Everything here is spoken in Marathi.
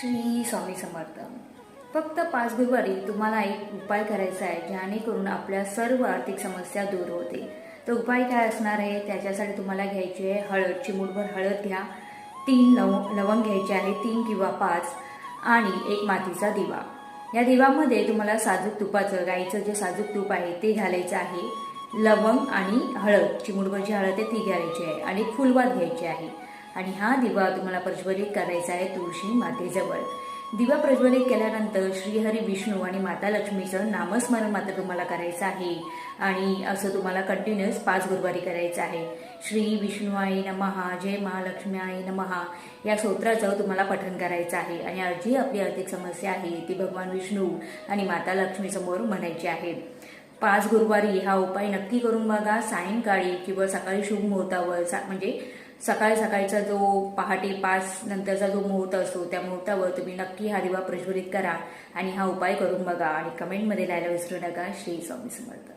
श्री स्वामी समर्थ. फक्त 5 गुरुवारी तुम्हाला एक उपाय करायचा आहे, जेणेकरून आपल्या सर्व आर्थिक समस्या दूर होतील. तो उपाय काय असणार आहे? त्याच्यासाठी तुम्हाला घ्यायची आहे हळद. चिमूटभर हळद घ्या, 3 लवंग घ्यायचे आहे, 3 किंवा 5, आणि एक मातीचा दिवा. या दिवामध्ये तुम्हाला साजूक तुपाचं, गाईचं जे साजूक तूप आहे ते घालायचं आहे. लवंग आणि हळद, चिमूटभर जी हळद आहे ती घालायची आहे, आणि फुलवात घ्यायची आहे. आणि हा दिवा तुम्हाला प्रज्वलित करायचा आहे तुळशी मातेजवळ. दिवा प्रज्वलित केल्यानंतर श्रीहरी विष्णू आणि माता लक्ष्मीचं नामस्मरण मात्र तुम्हाला करायचं आहे. आणि असं तुम्हाला कंटिन्युअस 5 गुरुवारी करायचं आहे. श्री विष्णुआय नमः, जय महालक्ष्मीआय नमः या स्तोत्राचं तुम्हाला पठण करायचं आहे. आणि जी आपली आर्थिक समस्या आहे ती भगवान विष्णू आणि माता लक्ष्मी समोर म्हणायची आहे. 5 गुरुवारी हा उपाय नक्की करून बघा. सायंकाळी किंवा सकाळी शुभ मुहूर्तावर, म्हणजे सकाळचा जो पहाटे 5 नंतरचा जो मुहूर्त असतो त्या मुहूर्तावर तुम्ही नक्की हा दिवा प्रज्वलित करा आणि हा उपाय करून बघा. आणि कमेंटमध्ये लिहायला विसरू नका. श्री स्वामी समर्थ.